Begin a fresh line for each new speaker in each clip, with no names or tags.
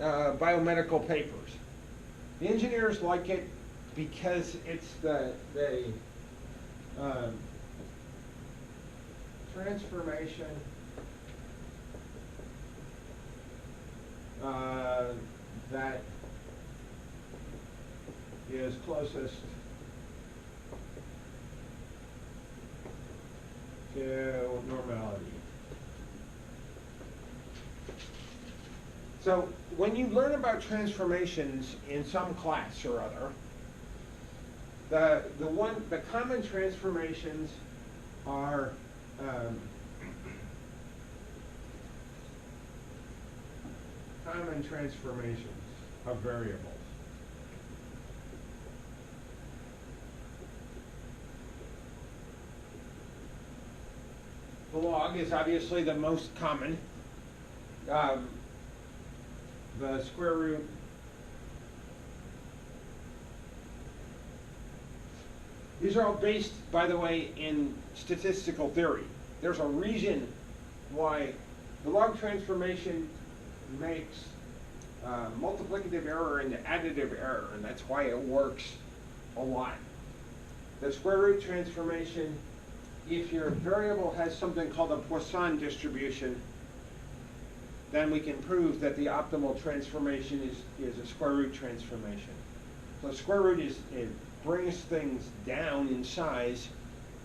biomedical papers. The engineers like it because it's the transformation that is closest to normality. So when you learn about transformations in some class or other, the common transformations are common transformations of variables. The log is obviously the most common. The square root these are all based, by the way, in statistical theory. There's a reason why the log transformation makes multiplicative error into additive error, and that's why it works a lot. The square root transformation, if your variable has something called a Poisson distribution, then we can prove that the optimal transformation is a square root transformation. So square root it brings things down in size,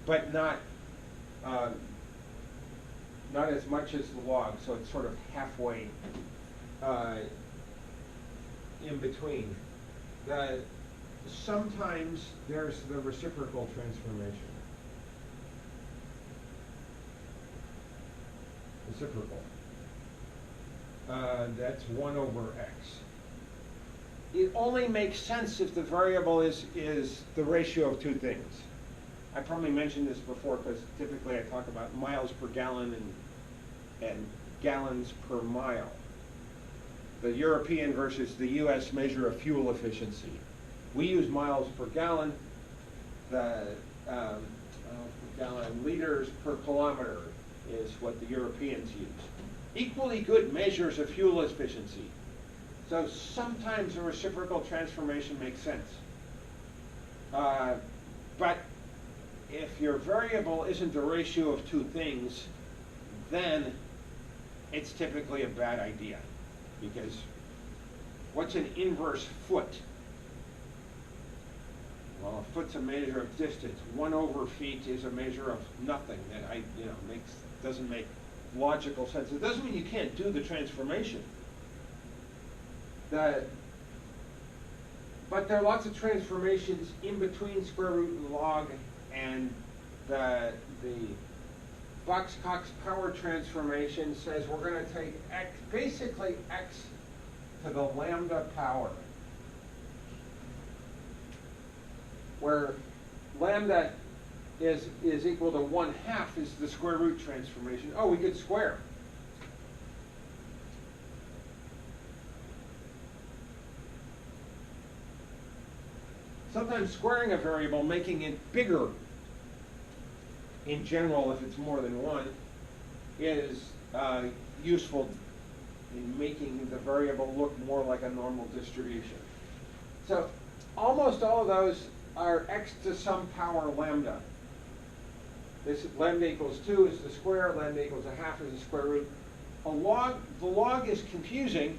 but not as much as the log, so it's sort of halfway in between. Sometimes there's the reciprocal transformation. Reciprocal. That's 1 over x. It only makes sense if the variable is the ratio of two things. I probably mentioned this before because typically I talk about miles per gallon and gallons per mile. The European versus the US measure of fuel efficiency. We use miles per gallon. The liters per kilometer is what the Europeans use. Equally good measures of fuel efficiency. So sometimes a reciprocal transformation makes sense. But if your variable isn't the ratio of two things, then it's typically a bad idea. Because what's an inverse foot? Well, a foot's a measure of distance. 1 over feet is a measure of nothing that doesn't make logical sense. It doesn't mean you can't do the transformation. But there are lots of transformations in between square root and log, and the Box-Cox power transformation says we're going to take x, basically x to the lambda power, where lambda is equal to 1/2 is the square root transformation. Oh, we could square. Sometimes squaring a variable, making it bigger in general if it's more than one, is useful in making the variable look more like a normal distribution. So almost all of those are x to some power lambda. This lambda equals 2 is the square, lambda equals 1/2 is the square root. The log is confusing.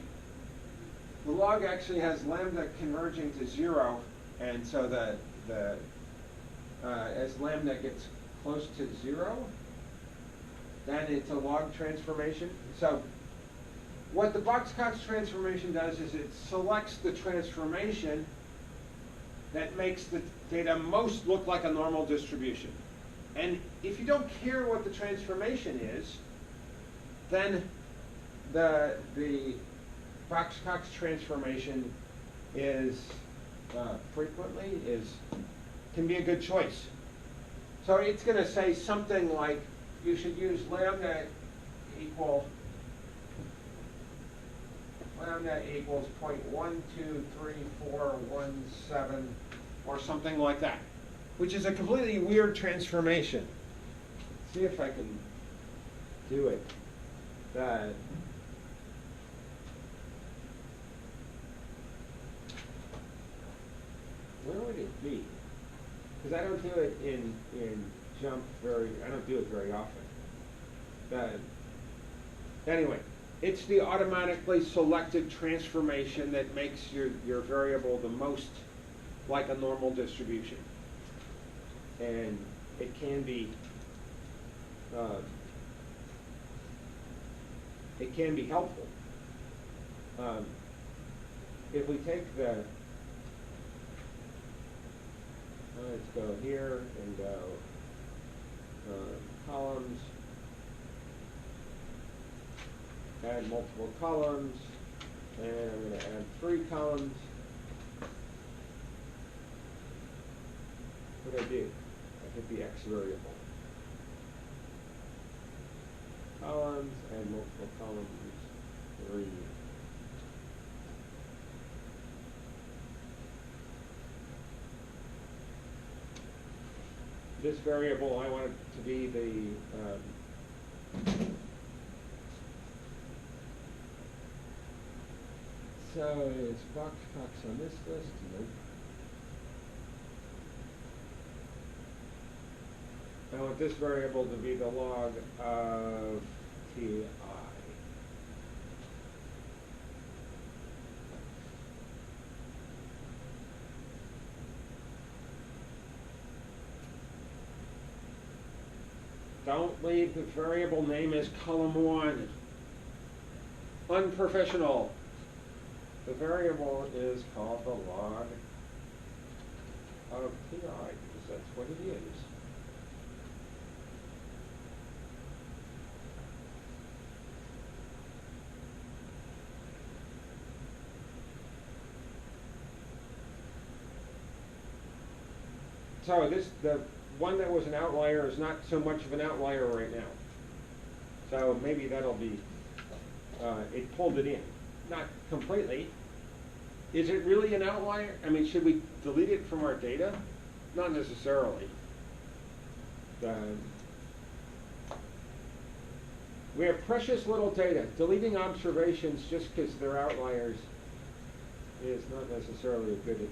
The log actually has lambda converging to 0, and so as lambda gets close to 0, then it's a log transformation. So what the Box-Cox transformation does is it selects the transformation that makes the data most look like a normal distribution. And if you don't care what the transformation is, then the Box-Cox transformation can be a good choice. So it's going to say something like you should use lambda equals 0.123417 or something like that, which is a completely weird transformation. See if I can do it. be. Because I don't do it in jump I don't do it very often. Anyway, it's the automatically selected transformation that makes your variable the most like a normal distribution. And it can be helpful. If we take let's go here and go columns, add multiple columns, and I'm going to add 3 columns. What do? I hit the X variable. Columns, add multiple columns, 3. This variable, I want it to be the so is Fox on this list? Nope. I want this variable to be the log of ti. Don't leave the variable name as column1. Unprofessional. The variable is called the log of ti, because that's what it is. So the one that was an outlier is not so much of an outlier right now. So maybe that'll be, it pulled it in. Not completely. Is it really an outlier? I mean, should we delete it from our data? Not necessarily. We have precious little data. Deleting observations just because they're outliers is not necessarily a good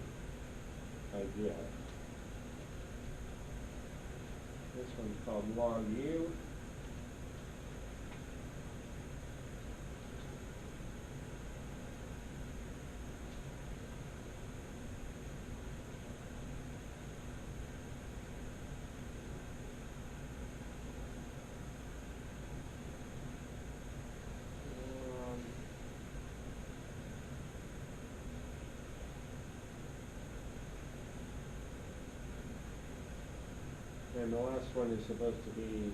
idea. This one's called log u. And the last one is supposed to be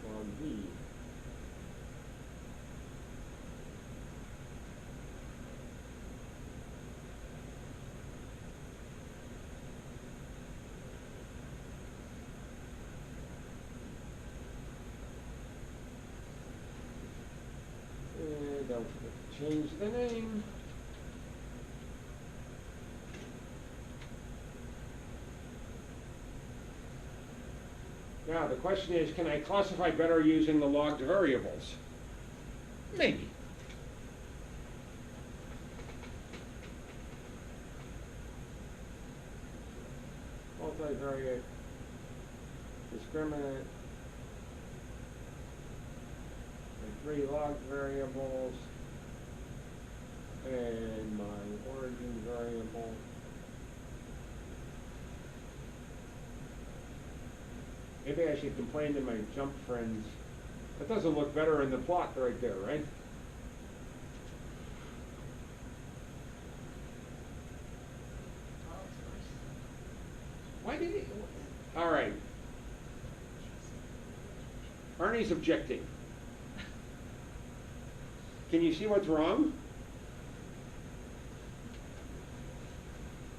log v. And don't forget to change the name. Now, the question is, can I classify better using the logged variables? Maybe. Multivariate, discriminant, and 3 logged variables, and my origin variable. Maybe I should complain to my jump friends. That doesn't look better in the plot right there, right? Why did it? All right. Arnie's objecting. Can you see what's wrong?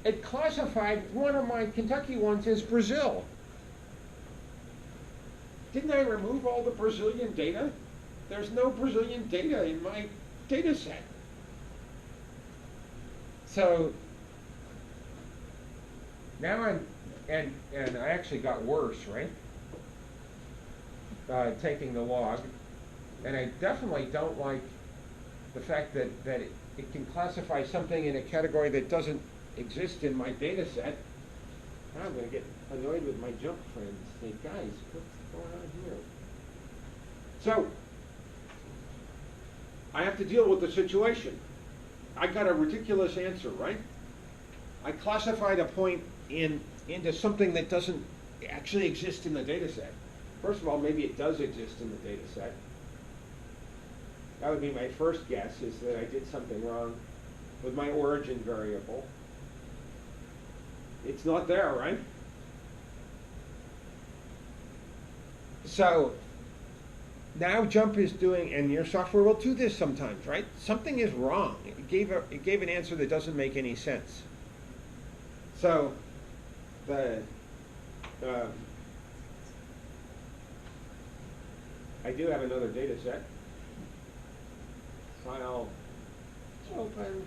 It classified one of my Kentucky ones as Brazil. Didn't I remove all the Brazilian data? There's no Brazilian data in my data set. So now and I actually got worse, right? Taking the log. And I definitely don't like the fact that it can classify something in a category that doesn't exist in my data set. Now I'm going to get annoyed with my jump friends. Say, guys, what's going on here? So, I have to deal with the situation. I got a ridiculous answer, right? I classified a point into something that doesn't actually exist in the data set. First of all, maybe it does exist in the data set. That would be my first guess, is that I did something wrong with my origin variable. It's not there, right? So now jump is doing, and your software will do this sometimes, right? Something is wrong. It gave an answer that doesn't make any sense. So the I do have another data set. File open.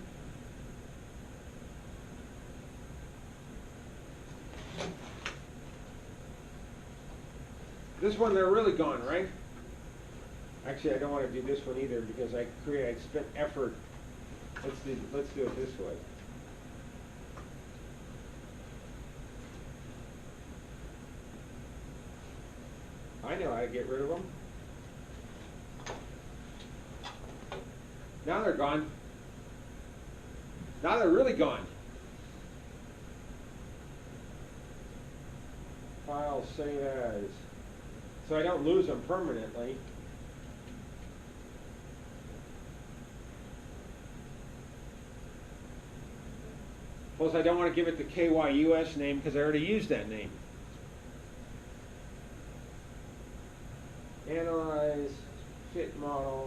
This one, they're really gone, right? Actually, I don't want to do this one either because I spent effort. Let's do it this way. I know how to get rid of them. Now they're gone. Now they're really gone. File save as. So I don't lose them permanently. Plus, I don't want to give it the KYUS name because I already used that name. Analyze, fit model.